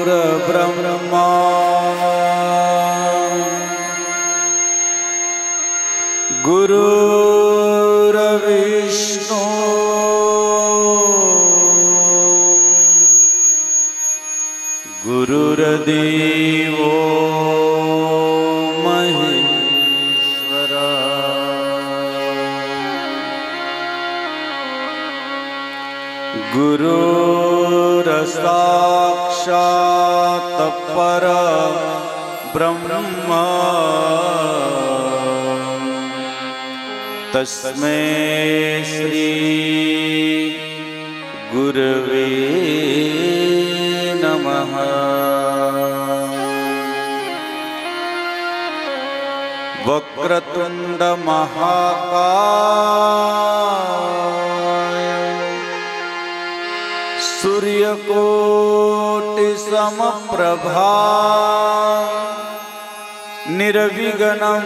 गुरुर्ब्रह्मा गुरुर्विष्णु गुरुर्देवो महेश्वरा गुरुर्साक्षात् परब्रह्म तस्मै श्री गुरवे नमः। वक्रतुंड महाकाय सूर्यकोटि समप्रभा निर्विघ्नं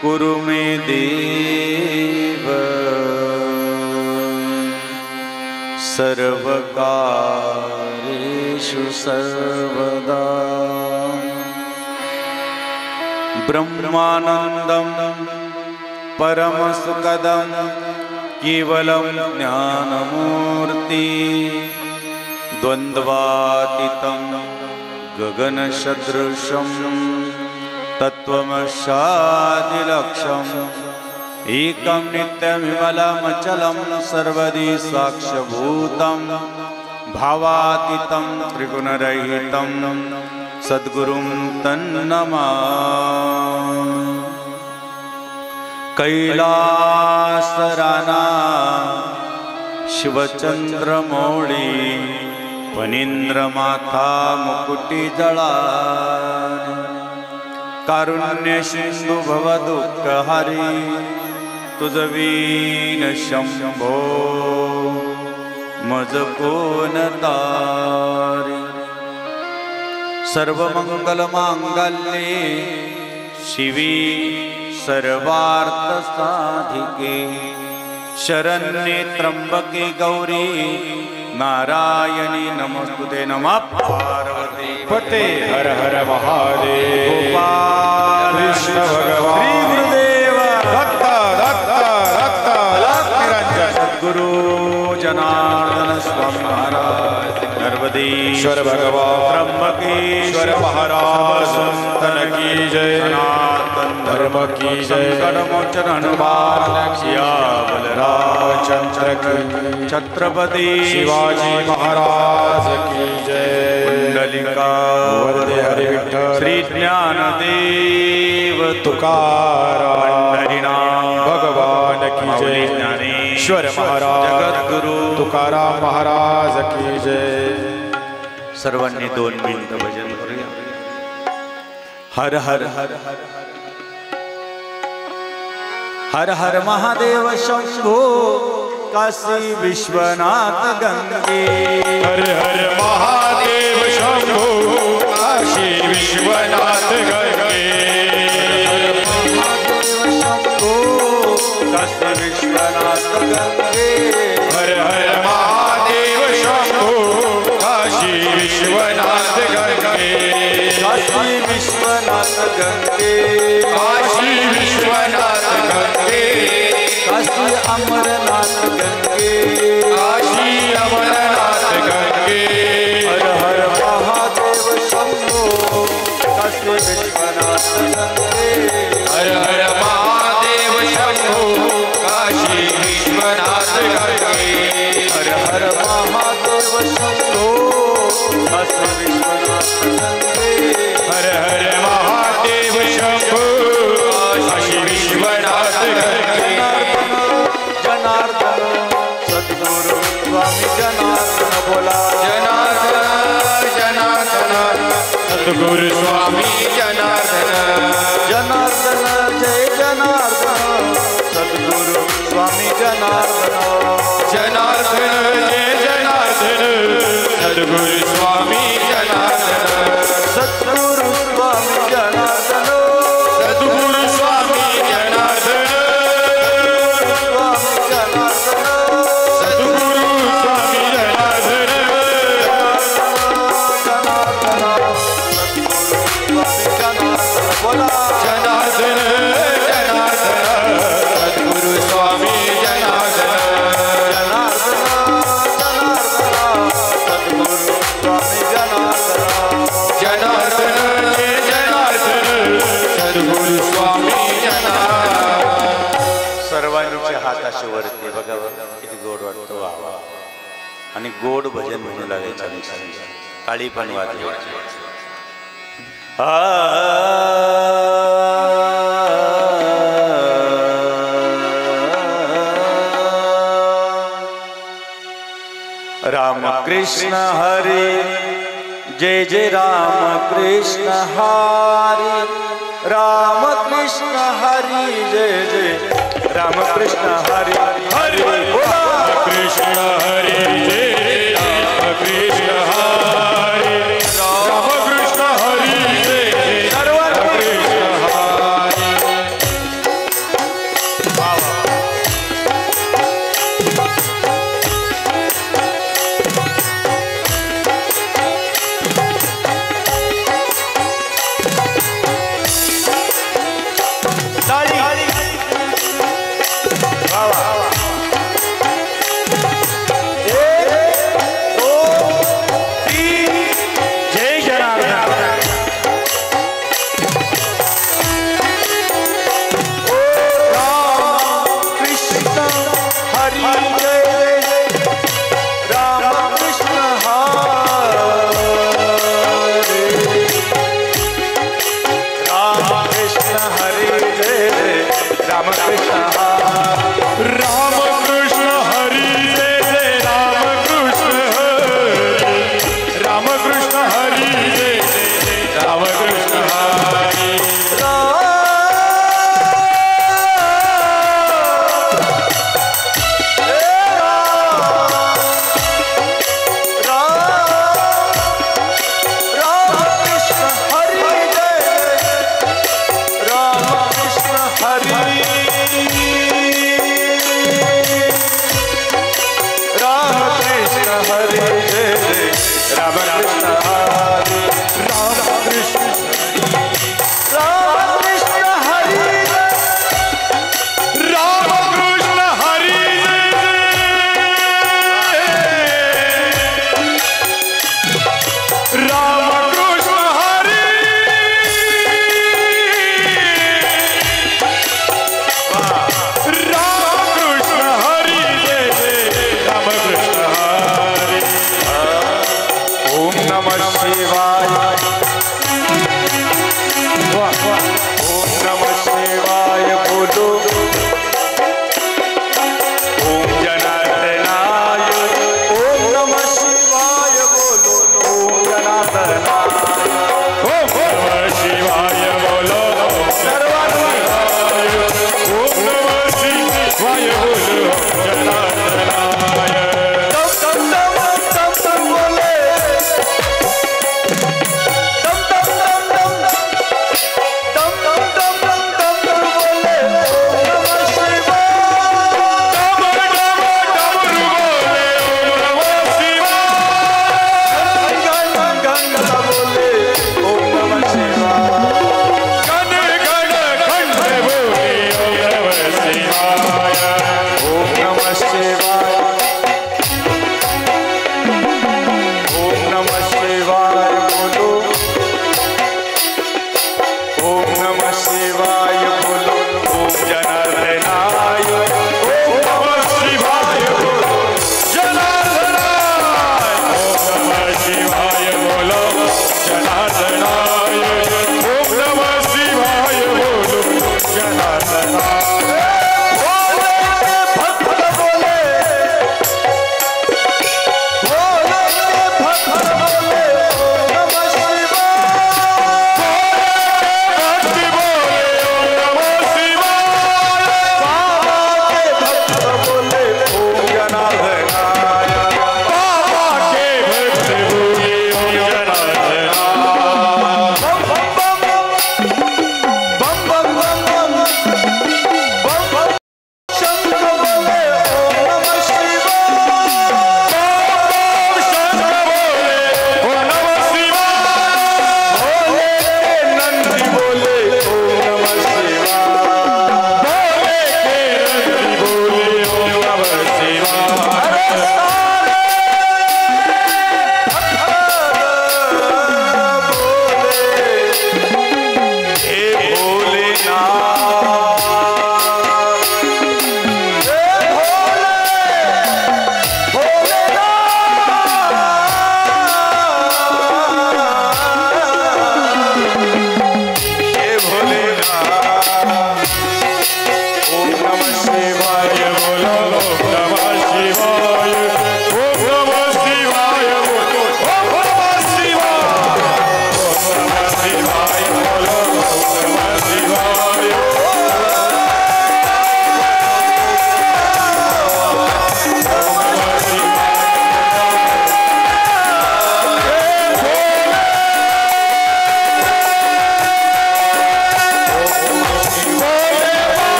कुरु मे देव सर्वकार्येषु सर्वदा। ब्रह्मानन्दं परमसुखदं केवलं ज्ञानमूर्ति द्वन्द्वातीतं गगनसदृशं तत्त्वमस्यादिलक्ष्यम् एकं नित्यविमलमचलं सर्वदि साक्षभूतं भावातीतं त्रिगुणरहितं सद्गुरुं तन्नमामि। कैलासराना शिवचन्द्रमौळी फणीन्द्रमाथा मुकुटिजळा कारुण्य सिंधु भवदुःखहरि तुझवीन शंभो मज कोण तारी। सर्वमंगलमांगल्ये शिवे सर्वार्थसाधिके शरण्ये त्र्यंबके गौरी नारायणी नमोस्तुते। नमः पार्वती पते हर हर महादेव। गोपाल कृष्ण भगवान श्री गुरुदेव भक्त भक्त भक्त निरंजन सद्गुरु जनार्दन स्वामी महाराज नर्मदेश्वर भगवान त्र्यंबकेश्वर महाराज संतन की जय। सनातन धर्म की जय। संकटमोचन हनुमान सियावर रामचंद्र की छत्रपति शिवाजी महाराज की जय। कुंडलिका वरदे हरि विठ्ठल श्री ज्ञानदेव तुकाराम पंढरीनाथ भगवान की जय। ज्ञानेश्वर महाराज जगद्गुरु तुकाराम महाराज की जय। सर्वांनी 2 मिनिटं भजन करूया। हर हर हर हर हर हर महादेव शंभो काशी विश्वनाथ गंगे। हर हर महादेव शंभो काशी विश्वनाथ गंगे। काशी विश्वनाथ गंगे। हर हर महादेव शंभो काशी विश्वनाथ गंगे। काशी विश्वनाथ गंगे। काशी विश्वनाथ गंगे। काशी अमरनाथ गंगे। काशी अमरनाथ गंगे। हर हर महादेव शंभो काशी विश्वनाथ गंगे। हर हर महादेव शंभो काशी विश्वनाथ गंगे। हर हर महादेव शंभो काशी विश्वनाथ गंगे। हर हर महादेव शंभो काशी विश्वनाथ गंगे। जनार्दन सद्गुरु स्वामी जनार्दन बोला। जनार्दन जनार्दन सद्गुरु स्वामी जनार्दन। जनार्दन जय जनार्दन सद्गुरु स्वामी जनार्दन। जनार्दन जय जनार्दन सद्गुरु स्वामी जनार्दन। सद्गुरु स्वामी जनार्दन। सद्गुरु स्वामी जनार्दन। स्वामी जनार्दन। सद्गुरु स्वामी जनार्दन। बोला जनार्दन जनार्दन सद्गुरु स्वामी जनार्दन सद्गुरु स्वामी जनार्दन जनार्दन जय जनार्दन सद्गुरु स्वामी जनार्दन सर्वांच्या हाताशी वरती बघा किती गोड वाटतो वा आणि गोड भजन म्हणू लागायचं काळी पण वाजवायची राम कृष्ण हरी जय जय राम कृष्ण हरी राम कृष्ण हरी जय जय राम कृष्ण हरी हरी बोला कृष्ण हरी जय राम कृष्ण हरी राम कृष्ण हरी जय राम कृष्ण हरी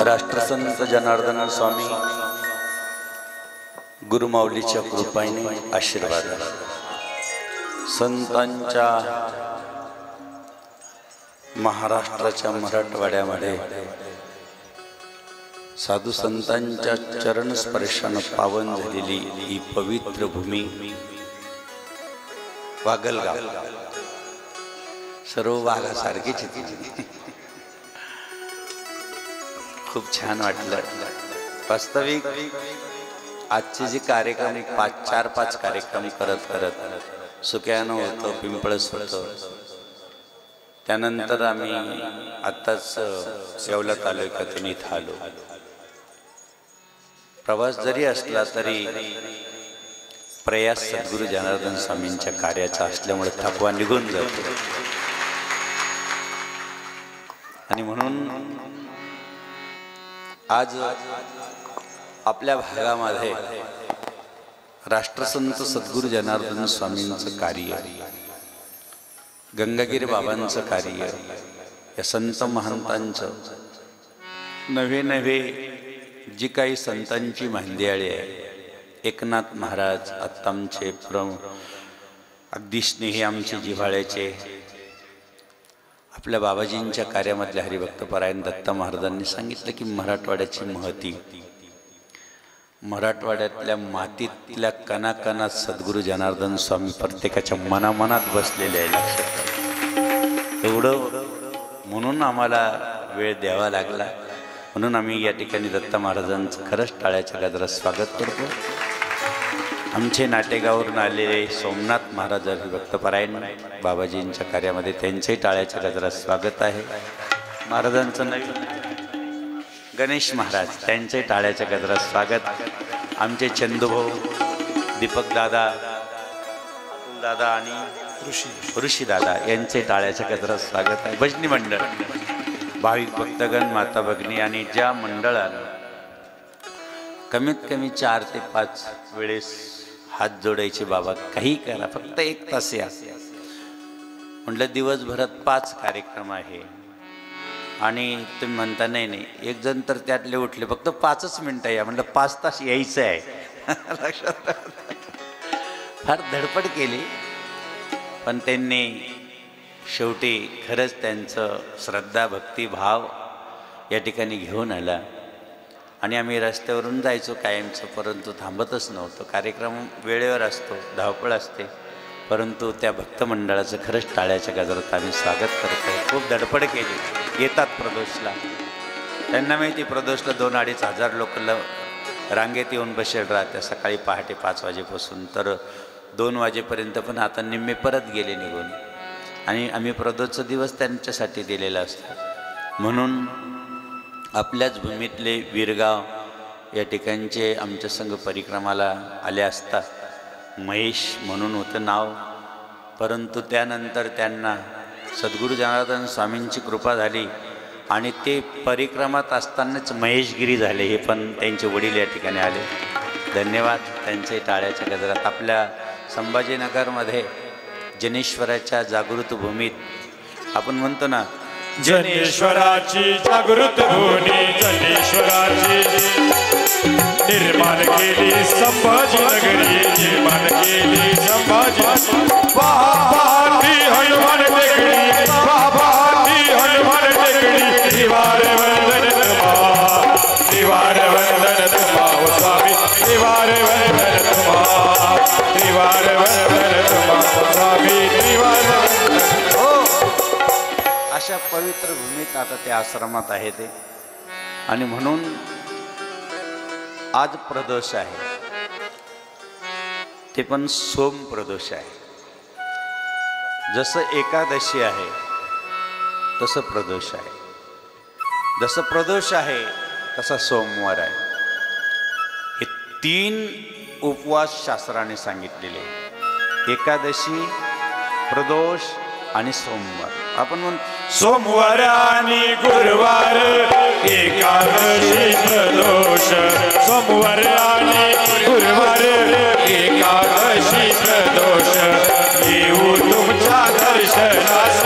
राष्ट्रसंत जनार्दन स्वामी गुरुमाऊलीच्या कृपेने आशीर्वाद, संतांच्या महाराष्ट्राच्या मराठवाड्यामध्ये साधू संतांच्या चरण स्पर्शाने पावन झालेली ही पवित्र भूमी वागलगाव सर्व वाघासारखीच होती. खूप छान वाटलं. वास्तविक आजचे जे कार्यक्रम 4-5 कार्यक्रम करत करत सुक्यानं होतं, पिंपळस होतं. त्यानंतर आम्ही आत्ताच येवला तालुक्यातून इथं आलो. प्रवास जरी असला तरी प्रयास सद्गुरू जनार्दन स्वामींच्या कार्याचा असल्यामुळे थकवा निघून जातो. आणि म्हणून आज आपल्या भागामध्ये राष्ट्रसंत सद्गुरू जनार्दन स्वामींचं कार्य, गंगागिरी बाबांचं कार्य, या संत महंतांचं नवे नवे जी काही संतांची मांदियाळी आहे, एकनाथ महाराज आत्ता आमचे अगदी स्नेही आमचे जिव्हाळ्याचे, आपल्या बाबाजींच्या कार्यामधल्या हरिभक्तपरायण दत्त महाराजांनी सांगितलं की मराठवाड्याची महती, मराठवाड्यातल्या मातीतल्या कणाकणात सद्गुरू जनार्दन स्वामी प्रत्येकाच्या मनामनात बसलेले आहे. लक्षात एवढं म्हणून आम्हाला वेळ द्यावा लागला. म्हणून आम्ही या ठिकाणी दत्त महाराजांचं खरंच टाळ्याच्या गजरात स्वागत करतो. आमचे नाटेगावरून आलेले सोमनाथ महाराज हरिभक्तपरायण बाबाजींच्या कार्यामध्ये त्यांचेही टाळ्याच्या गजरात स्वागत आहे. महाराजांचं नवीन गणेश महाराज त्यांचे टाळ्याच्या गजरात स्वागत. आमचे चंदूभाऊ दीपक दादा, अतुल दादा आणि ऋषी दादा यांचे टाळ्याच्या गजरात स्वागत आहे. भजनी मंडळ, भाविक भक्तगण, माता भगिनी आणि ज्या मंडळानं कमीत कमी 4 ते 5 वेळेस हात जोडायचे, बाबा काही करा, फक्त 1 तास या म्हटलं. दिवसभरात 5 कार्यक्रम आहे आणि तुम्ही म्हणता नाही एक जण तर त्यातले उठले फक्त 5च मिनटं या, म्हटलं 5 तास यायचं आहे. लक्षात फार धडपड केली, पण त्यांनी शेवटी खरंच त्यांचं श्रद्धा भक्ती भाव या ठिकाणी घेऊन आला. आणि आम्ही रस्त्यावरून जायचो कायमचं, परंतु थांबतच नव्हतो. कार्यक्रम वेळेवर असतो, धावपळ असते, परंतु त्या भक्त मंडळाचं खरंच टाळ्याच्या गजरात आम्ही स्वागत करतो. खूप धडपड केली. येतात प्रदोषला, त्यांना माहिती प्रदोषला 2-2.5 हजार लोक रांगेत येऊन बसेल राहत्या सकाळी पहाटे 5 वाजेपासून तर 2 वाजेपर्यंत. पण आता निम्मे परत गेले निघून. आणि आम्ही प्रदोषचा दिवस त्यांच्यासाठी दिलेला असतो. म्हणून आपल्याच भूमीतले वीरगाव या ठिकाणचे आमच्या संघ परिक्रमाला आले असता. महेश म्हणून होतं नाव, परंतु त्यानंतर त्यांना सद्गुरू जनार्दन स्वामींची कृपा झाली आणि ते परिक्रमात असतानाच महेशगिरी झाले. हे पण त्यांचे वडील या ठिकाणी आले. धन्यवाद त्यांचे टाळ्याच्या गजरात. आपल्या संभाजीनगरमध्ये जनेश्वराच्या जागृत भूमीत आपण म्हणतो ना, जनेश्वराची जागृत भूमी, जनेश्वराची निर्माण केली संभाजीनगरी, निर्माण केली संभाजी. बाबांनी हनुमान टेकडी, बाबांनी हनुमान टेकडी, निवार वंदन तुम्हा, निवार वंदन तुम्हा स्वामी, निवार वंदन तुम्हा, निवार वंदन तुम्हा स्वामी, निवार वंदन. अशा पवित्र भूमीत आता ते आश्रमात आहे ते. आणि म्हणून आज प्रदोष आहे, ते पण सोम प्रदोष आहे. जसं एकादशी आहे तसं प्रदोष आहे, जसं प्रदोष आहे तसा सोमवार आहे. हे 3 उपवास शास्त्राने सांगितलेले, एकादशी, प्रदोष आणि सोमवार. आपण म्हणतो सोमवार आणि गुरुवार, एकादशी प्रदोष. सोमवार आणि गुरुवार, एकादशी प्रदोष. येऊ तुमच्या दर्शनास,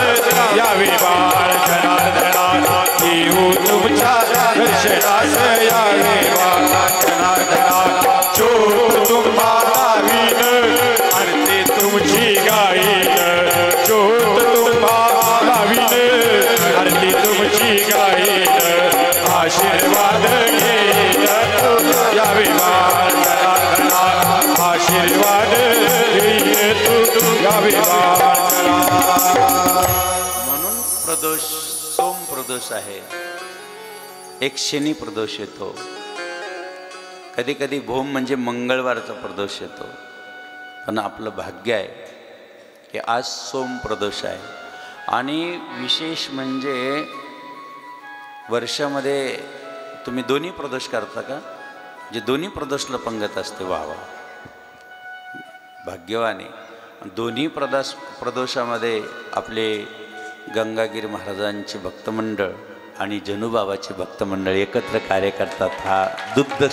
यावे बाळ जनार्दना, येऊ तुमच्या दर्शनास. आशीर्वाद घेत तू या विमान जनार्दना आशीर्वाद घेत तू या विमान म्हणून प्रदोष सोम प्रदोष आहे, एक शनी प्रदोष येतो, कधी कधी भोम म्हणजे मंगळवारचा प्रदोष येतो. पण आपलं भाग्य आहे की आज सोम प्रदोष आहे. आणि विशेष म्हणजे वर्षामध्ये तुम्ही दोन्ही प्रदोष करता का? जे दोन्ही प्रदोषला पंगत असते, वा वा, भाग्यवाने. दोन्ही प्रदोषामध्ये आपले गंगागिरी महाराजांचे भक्तमंडळ आणि जनुबाबाचे भक्तमंडळ एकत्र कार्य करतात. हा दुग्ध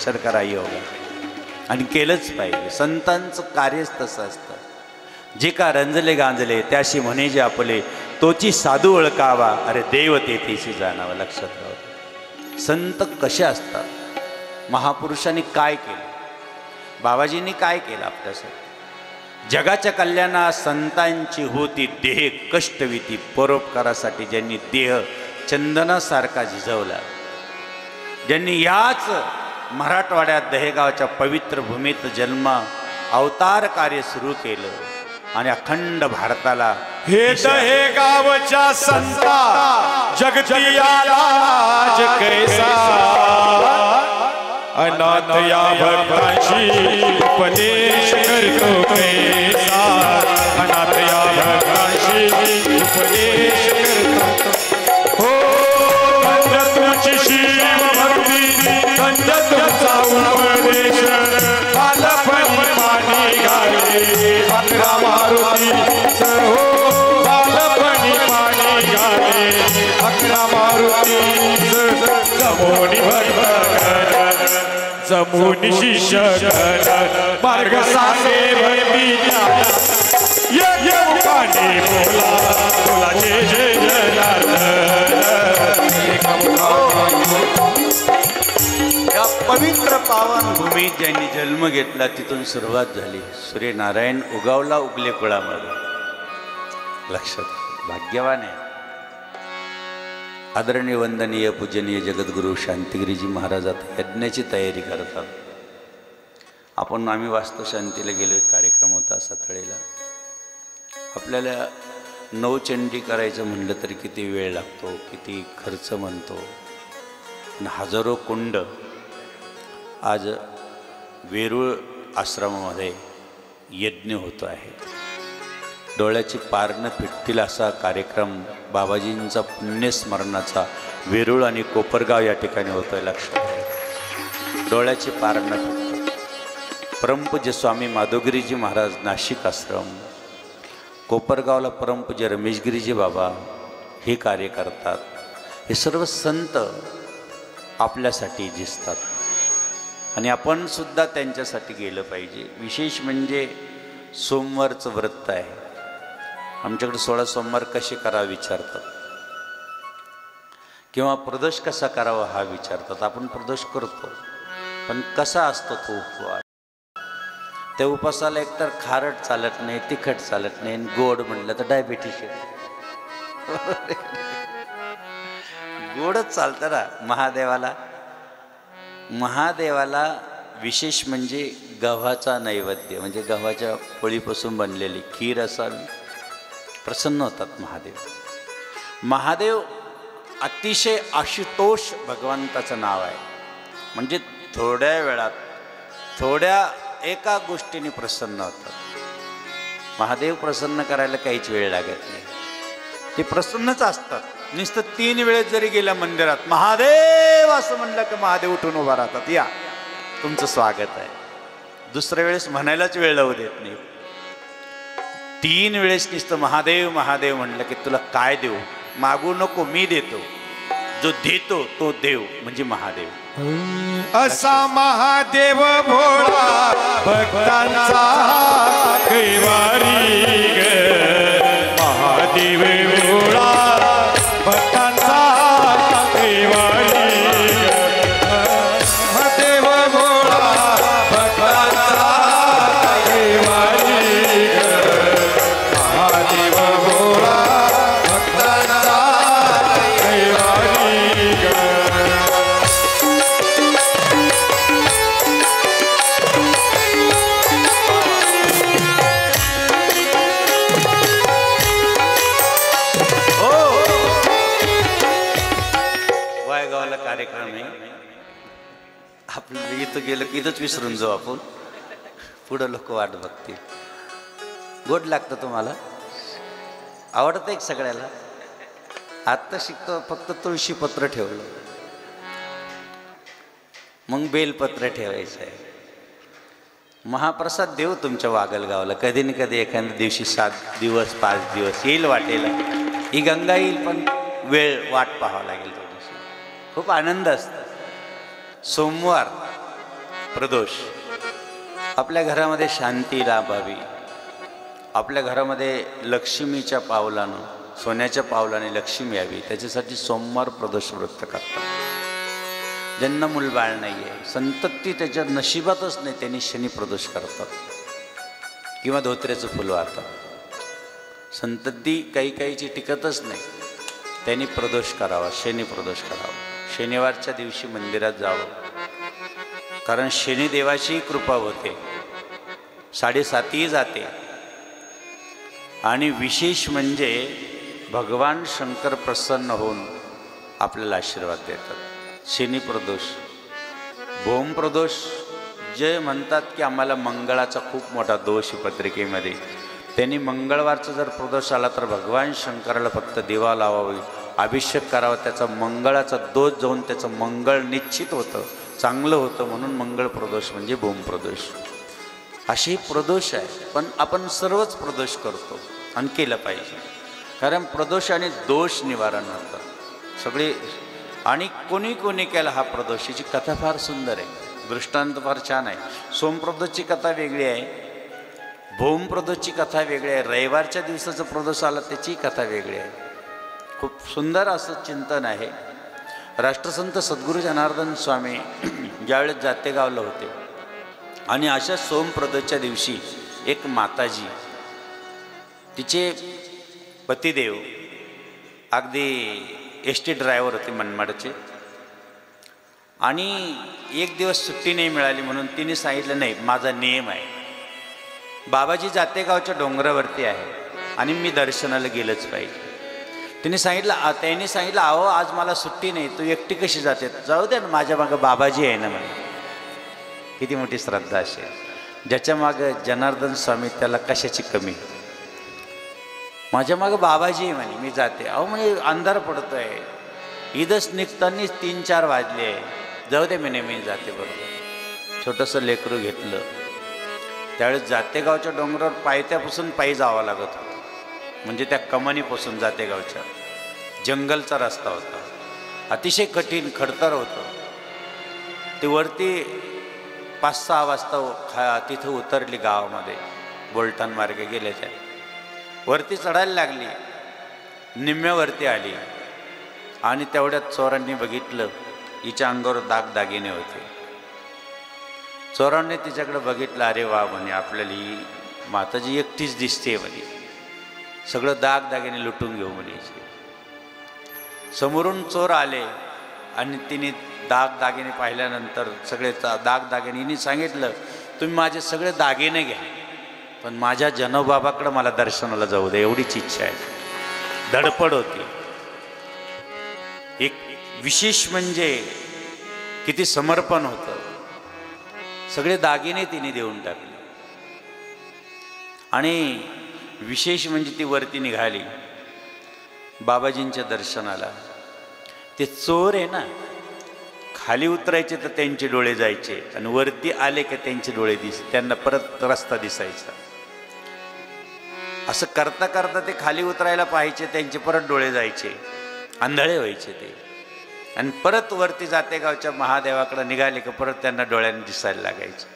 शर्करा योग आणि केलंच पाहिजे. संतांचं कार्यच तसं असतं. जे का रंजले गांजले त्याशी म्हणे जे आपले, तोची साधू ओळखावा, अरे देव तेथीशी जाणावं. लक्षात राहावं. संत कसे असतात, महापुरुषांनी काय केलं, बाबाजींनी काय केलं आपल्यासाठी. जगाच्या कल्याणा संतांची होती देह कष्टविती, परोपकारासाठी ज्यांनी देह चंदनासारखा झिजवला, ज्यांनी याच मराठवाड्यात दहेगावच्या पवित्र भूमीत जन्म अवतार कार्य सुरू केलं आणि अखंड भारताला हे दहेगावच्या संता जगतियाला आज कैसा, अनाथ या भक्तांशी उपदेश करतो कैसा, अनाथ या भक्तांशी उपदेश करतो. हो धन्य तुमची शिव भक्ती, धन्य तुमचा उपदेश, बालपणी पाणी घाले अकरा मारुती. हो बालपणी पाणी घाले अकरा मारुती. जमोनी भक्त जमोनी शिष्य मार्ग सांगे भक्ती ये मुखाने बोला बोला जय जय जनार्दन. या पवित्र पावन भूमीत ज्यांनी जन्म घेतला तिथून सुरुवात झाली. सूर्यनारायण उगावला उगले कुळामध्ये. लक्षात, भाग्यवान आहे. आदरणीय वंदनीय पूजनीय जगद्गुरु शांतिगिरीजी महाराज आता यज्ञाची तयारी करतात. आम्ही वास्तुशांतीला गेलो, एक कार्यक्रम होता सातळेला. आपल्याला नवचंडी करायचं म्हणलं तरी किती वेळ लागतो, किती खर्च म्हणतो. हजारो कुंड. आज वेरूळ आश्रमामध्ये यज्ञ होतो आहे. डोळ्याची पारणं फिटतील असा कार्यक्रम बाबाजींचा पुण्यस्मरणाचा वेरूळ आणि कोपरगाव या ठिकाणी होतो आहे. लक्षात, डोळ्याची पारणं फिटतील. परमपूज्य स्वामी माधवगिरीजी महाराज नाशिक आश्रम, कोपरगावला परमपूज्य रमेशगिरीजी बाबा हे कार्य करतात. हे सर्व संत आपल्यासाठी दिसतात आणि आपण सुद्धा त्यांच्यासाठी गेलं पाहिजे. विशेष म्हणजे सोमवारचं व्रत आहे. आमच्याकडे 16 सोमवार कसे करावे विचारतात, किंवा प्रदोष कसा करावा हा विचारतात. आपण प्रदोष करतो, पण कसा असतो तो उपवास. त्या उपासाला एकतर खारट चालत नाही, तिखट चालत नाही, गोड म्हणलं तर डायबिटीस येते. गोडच चालतं ना महादेवाला. महादेवाला विशेष म्हणजे गव्हाचा नैवेद्य, म्हणजे गव्हाच्या पोळीपासून बनलेली खीर असावी. प्रसन्न होतात महादेव. महादेव अतिशय आशुतोष भगवंताचं नाव आहे. म्हणजे थोड्या वेळात थोड्या एका गोष्टीने प्रसन्न होतात. महादेव प्रसन्न करायला काहीच वेळ लागत नाही. ते प्रसन्नच असतात. नुसतं 3 वेळेस जरी गेल्या मंदिरात महादेव असं म्हणलं की महादेव उठून उभा राहतात. या तुमचं स्वागत आहे. दुसऱ्या वेळेस म्हणायलाच वेळ लावू देत नाही. 3 वेळेस नुसतं महादेव महादेव म्हणलं की तुला काय देऊ, मागू नको मी देतो. जो देतो तो देव म्हणजे महादेव. असा महादेव भोळा भक्तांचा कैवारी ग. महादेव भोळा भक्तांचा कैवारी ग. महादेव भोळा भक्तांचा कैवारी ग. महादेव भोळा भक्तांचा कैवारी ग. गावाला कार्यक्रम आहे. आपलं इथं गेलं की इथंच विसरून जाऊ आपण. पुढं लोक वाट बघतील. गोड लागतं तुम्हाला? आवडतं एक सगळ्याला? आत्ता शिकतो फक्त तुळशी पत्र ठेवलं, मग बेलपत्र ठेवायचं आहे. महाप्रसाद देऊ तुमच्या वागलगावला कधी ना कधी, एखाद्या दिवशी 7 दिवस 5 दिवस येईल वाटेला. ही गंगा येईल, पण वेळ वाट पाहावं लागेल थोडीशी. खूप आनंद असतो. सोमवार प्रदोष. आपल्या घरामध्ये शांती लाभावी, आपल्या घरामध्ये लक्ष्मीच्या पावलानं, सोन्याच्या पावलाने लक्ष्मी यावी, त्याच्यासाठी सोमवार प्रदोष व्रत करतात. ज्यांना मूलबाळ नाही आहे, संतती त्याच्या नशिबातच नाही, त्यांनी शनी प्रदोष करतात किंवा धोत्र्याचं फुल वाहतात. संतती काही काहीची टिकतच नाही, त्यांनी प्रदोष करावा, शनी प्रदोष करावा. शनिवारच्या दिवशी मंदिरात जावं, कारण शनिदेवाची कृपा होते, 7.5 जाते. आणि विशेष म्हणजे भगवान शंकर प्रसन्न होऊन आपल्याला आशीर्वाद देतात. शनी प्रदोष, भौम प्रदोष जे म्हणतात की आम्हाला मंगळाचा खूप मोठा दोष आहे पत्रिकेमध्ये, त्यांनी मंगळवारचा जर प्रदोष आला तर भगवान शंकराला फक्त दिवा लावावी, अभिषेक करावा, त्याचा मंगळाचा दोष जाऊन त्याचं मंगळ निश्चित होतं, चांगलं होतं. म्हणून मंगळ प्रदोष म्हणजे भौम प्रदोष. अशी प्रदोष आहे. पण आपण सर्वच प्रदोष करतो आणि केलं पाहिजे, कारण प्रदोष आणि दोष निवारण होतं सगळे. आणि कोणी कोणी केला हा प्रदोषाची कथा फार सुंदर आहे, दृष्टांत फार छान आहे. सोमप्रदोषची कथा वेगळी आहे, भौम प्रदोषची कथा वेगळी आहे, रविवारच्या दिवसाचं प्रदोष आला त्याची कथा वेगळी आहे. खूप सुंदर असं चिंतन आहे. राष्ट्रसंत सद्गुरू जनार्दन स्वामी ज्यावेळेस जातेगावला होते आणि अशा सोमप्रदोषच्या दिवशी एक माताजी, तिचे पतिदेव अगदी ST ड्रायव्हर होते मनमाडचे, आणि एक दिवस सुट्टी नाही मिळाली म्हणून तिने सांगितलं नाही, माझा नियम आहे, बाबाजी जातेगावच्या डोंगरावरती आहे आणि मी दर्शनाला गेलंच पाहिजे. त्यांनी सांगितलं अहो आज मला सुट्टी नाही, तू एकटी कशी जाते? जाऊ दे ना, माझ्या मागं बाबाजी आहे ना म्हणे. किती मोठी श्रद्धा असेल. ज्याच्या मागं जनार्दन स्वामी त्याला कशाची कमी? माझ्या मागं बाबाजी आहे म्हणे, मी जाते. अहो म्हणजे अंधार पडतो आहे, ईदच निघतानीच 3-4 वाजले आहे, जाऊ दे म्हणे मी जाते. बरोबर छोटंसं लेकरू घेतलं. त्यावेळेस जातेगावच्या डोंगरावर पायथ्यापासून पायी जावं लागत होतं, म्हणजे त्या कमानीपासून जातेगावच्या जंगलचा रस्ता होता, अतिशय कठीण खडतर होतं. ते वरती 5-6 वाजता तिथं उतरली गावामध्ये, बोलटान मार्गे गेले. त्या वरती चढायला लागली, निम्म्यावरती आली आणि तेवढ्यात चोरांनी बघितलं, हिच्या अंगावर दागदागिने होते. चोरांनी तिच्याकडे बघितलं, अरे वा म्हणे, आपल्याला ही माताजी एकटीच दिसते म्हणे, सगळं दागदागिने लुटून घेऊ म्हणे. समोरून चोर आले आणि तिने दागदागिने पाहिल्यानंतर सगळे दागदागिने, हिने सांगितलं तुम्ही माझे सगळे दागिने घ्या, पण माझ्या जनोबाबाकडे मला दर्शनाला जाऊ दे, एवढीच इच्छा आहे. धडपड होती. एक विशेष म्हणजे किती समर्पण होतं. सगळे दागिने तिने देऊन टाकले. आणि विशेष म्हणजे ती वरती निघाली बाबाजींच्या दर्शनाला. ते चोर आहे ना, खाली उतरायचे तर त्यांचे डोळे जायचे आणि वरती आले की त्यांचे डोळे त्यांना परत रस्ता दिसायचा. असं करता करता ते खाली उतरायला पाहायचे, त्यांचे परत डोळे जायचे, आंधळे व्हायचे ते. आणि परत वरती जातेगावच्या महादेवाकडे निघाले की परत त्यांना डोळ्यांनी दिसायला लागायचे.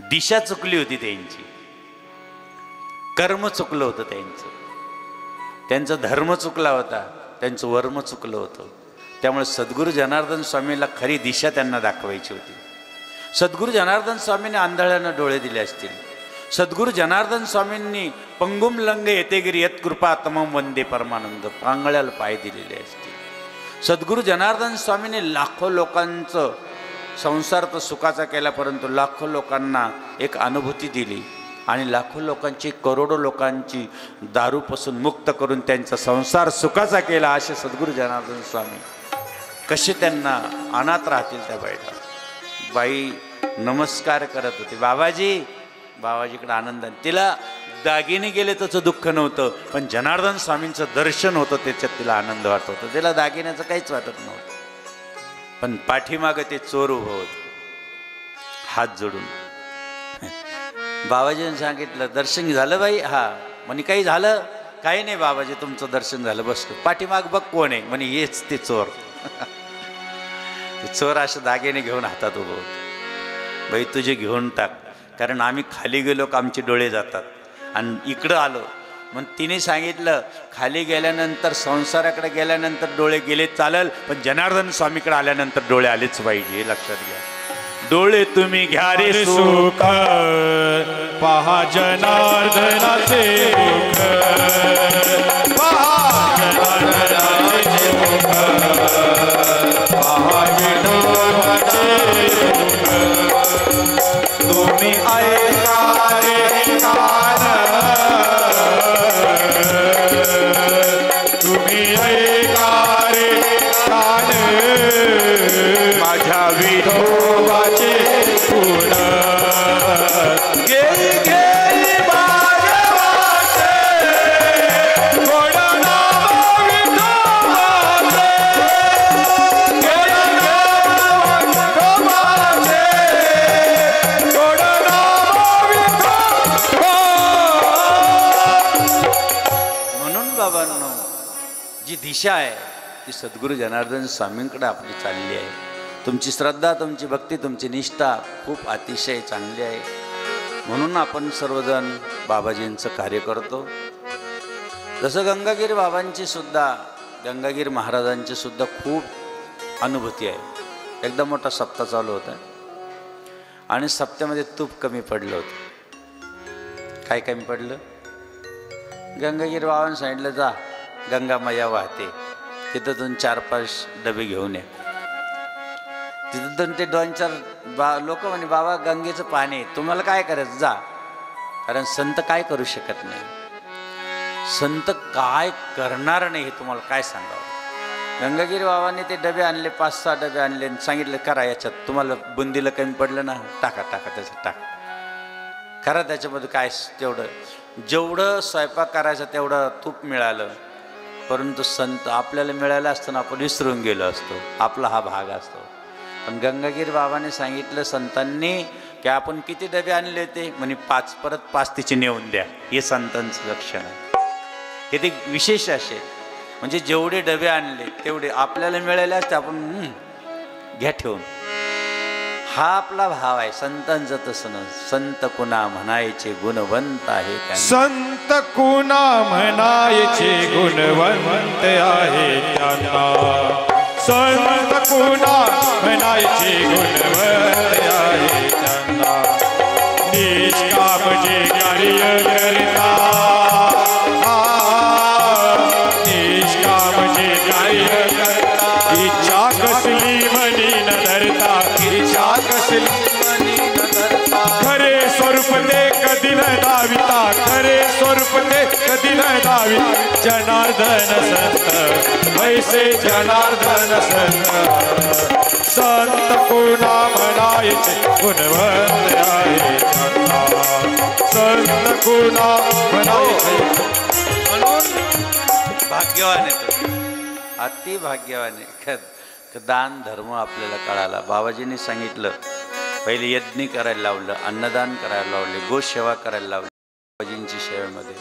दिशा चुकली होती त्यांची, कर्म चुकलं होतं त्यांचं, त्यांचा धर्म चुकला होता, त्यांचं वर्म चुकलं होतं. त्यामुळे सद्गुरू जनार्दन स्वामीला खरी दिशा त्यांना दाखवायची होती. सद्गुरू जनार्दन स्वामींनी आंधळ्यांना डोळे दिले असतील. सद्गुरू जनार्दन स्वामींनी पंगुम लंग येतेगिरी यत कृपा तमम वंदे परमानंद, पांगळ्याला पाय दिलेले असतील. सद्गुरू जनार्दन स्वामींनी लाखो लोकांचं संसार तर सुखाचा केला, परंतु लाखो लोकांना एक अनुभूती दिली आणि लाखो लोकांची, करोडो लोकांची दारूपासून मुक्त करून त्यांचा संसार सुखाचा केला. असे सद्गुरू जनार्दन स्वामी. कसे त्यांना अनाथ राहतील त्या बाईला. बाई नमस्कार करत होती, बाबाजी. बाबाजीकडे आनंदाने. तिला दागिने गेले त्याचं दुःख नव्हतं, पण जनार्दन स्वामींचं दर्शन होतं त्याच्यात तिला आनंद वाटत होता. तिला दागिन्याचं काहीच वाटत नव्हतं. पण पाठीमागं ते चोर उभं होतं हात जोडून. बाबाजीने सांगितलं, दर्शन झालं बाई? हा. म्हणे काही झालं? काही नाही बाबाजी, तुमचं दर्शन झालं, बसलो. पाठीमाग बघ कोण आहे? म्हणे हेच ते चोर. ते चोर असे दागिने घेऊन हातात उभं होतं. बाई तुझे घेऊन टाक, कारण आम्ही खाली गेलो का आमचे डोळे जातात, आणि इकडं आलो. मग तिने सांगितलं, खाली गेल्यानंतर संसाराकडे गेल्यानंतर डोळे गेले चालेल, पण जनार्दन स्वामीकडे आल्यानंतर डोळे आलेच पाहिजे, हे लक्षात घ्या. डोळे तुम्ही घ्या रे सुख पहा जनार्दनाचे मुख, पहा जनार्दनाचे मुख, पहा विठोबाचे मुख. तुम्ही ऐका रे कान, तुम्ही ऐका रे कान, माझ्या विठोबाचे गुण. गेली गेली भाग्यवासे, गोड नाम विठोबाचे, गेली गेली विठोबाचे, गोड नाम विठोबा. म्हणून बाबांनो, जी दिशा आहे ती सद्गुरू जनार्दन स्वामींकडे आपली चालली आहे. तुमची श्रद्धा, तुमची भक्ती, तुमची निष्ठा खूप अतिशय चांगली आहे. म्हणून आपण सर्वजण बाबाजींचं कार्य करतो. जसं गंगागीर बाबांची सुद्धा, गंगागीर महाराजांची सुद्धा खूप अनुभूती आहे. एकदम मोठा सप्ताह चालू होता आणि सप्त्यामध्ये तूप कमी पडलं होतं. काय कमी पडलं? गंगागीर बाबांनी सांगितलं, जा गंगा मैया वाहते, तिथं 4-5 डबे घेऊन या. तिथं ते 2-4 लोक म्हणे, बाबा गंगेचं पाणी आहे, तुम्हाला काय करायचं, जा. कारण संत काय करू शकत नाही, संत काय करणार नाही हे तुम्हाला काय सांगावं. गंगागिरी बाबांनी ते डबे आणले, 5-6 डबे आणले आणि सांगितलं, करा याच्यात, तुम्हाला बुंदीला कमी पडलं ना, टाका त्याच्यात टाका, करा त्याच्यामध्ये काय तेवढं, जेवढं स्वयंपाक करायचं तेवढं तूप मिळालं. परंतु संत आपल्याला मिळालं असताना आपण विसरून गेलो असतो, आपला हा भाग असतो. पण गंगागीर बाबाने सांगितलं संतांनी की आपण किती डबे आणले ते? म्हणे 5, परत 5 तिचे नेऊन द्या. हे संतांचं लक्षण आहे. किती विशेष असे, म्हणजे जेवढे डबे आणले तेवढे आपल्याला मिळाले असते, आपण घ्या ठेवून. हा आपला भाव आहे. संतांचं तसं न, संत कुणा म्हणायचे गुणवंत आहे, संत कुणा म्हणायचे गुणवंत आहे त्यांना, संत कुणा म्हणायचे गुणवंत आहे त्यांना. निष्काम जे कार्य करता, निष्काम जे कार्य करता, इच्छा कसली मनी न धरता, इच्छा कसली मनी न धरता, खरे स्वरूप ते कधी न दाविता, खरे स्वरूप ते कधी न दाविता. जनार्दन संत वैसे जनार्दन संत, संत कुणा म्हणायचे गुणवंत आहे त्यांना, संत कुणा म्हणायचे. म्हणून भाग्यवान आहे, अति भाग्यवान आहे. दान धर्म आपल्याला कळाला. बाबाजींनी सांगितलं, पहिले यज्ञ करायला लावलं, अन्नदान करायला लावले, गोसेवा करायला लावली. बाबाजींची सेवेमध्ये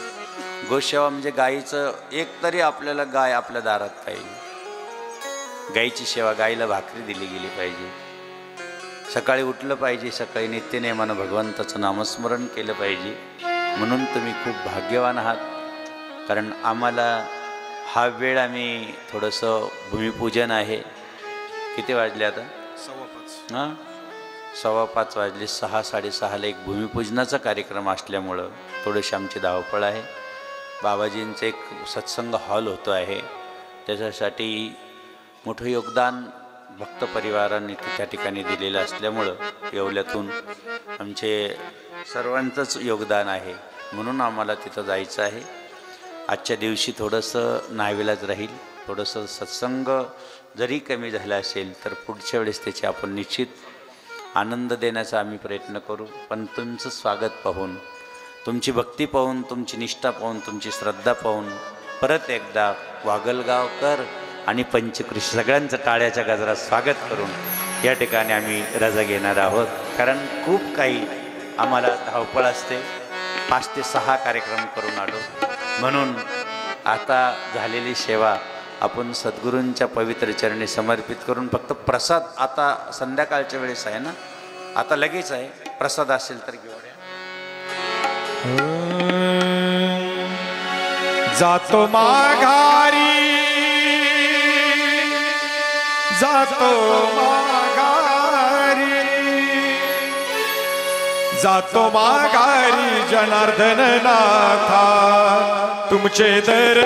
गोसेवा म्हणजे गाईचं, एक तरी आपल्याला गाय आपल्या दारात पाहिजे. गाईची सेवा, गाईला भाकरी दिली गेली पाहिजे. सकाळी उठलं पाहिजे, सकाळी नित्यनेमानं भगवंताचं नामस्मरण केलं पाहिजे. म्हणून तुम्ही खूप भाग्यवान आहात. कारण आम्हाला हा वेळ, आम्ही थोडंसं भूमिपूजन आहे. किती वाजले आता? 5:15. हां, 5:15 वाजले. 6-6:30ला एक भूमिपूजनाचा कार्यक्रम असल्यामुळं थोडीशी आमची धावपळ आहे. बाबाजींचं एक सत्संग हॉल होतो आहे, त्याच्यासाठी मोठं योगदान भक्त परिवारांनी त्या ठिकाणी दिलेलं असल्यामुळं येवल्यातून आमचे सर्वांचंच योगदान आहे. म्हणून आम्हाला तिथं जायचं आहे. आजच्या दिवशी थोडंसं नाईलाज राहील, थोडंसं सत्संग जरी कमी झाला असेल तर पुढच्या वेळेस त्याची आपण निश्चित आनंद देण्याचा आम्ही प्रयत्न करू. पण तुमचं स्वागत पाहून, तुमची भक्ती पाहून, तुमची निष्ठा पाहून, तुमची श्रद्धा पाहून परत एकदा वागलगावकर आणि पंचकृषी सगळ्यांचं टाळ्याच्या गजरात स्वागत करून या ठिकाणी आम्ही रजा घेणार आहोत. कारण खूप काही आम्हाला धावपळ असते. 5 ते 6 कार्यक्रम करून आलो. म्हणून आता झालेली सेवा आपण सद्गुरूंच्या पवित्र चरणी समर्पित करून फक्त प्रसाद आता संध्याकाळच्या वेळेस आहे ना, आता लगेच आहे. प्रसाद असेल तर घेऊया. जातो माघारी, जातो माघारी, जातो माघारी जनार्दन नाथा तुमचे दर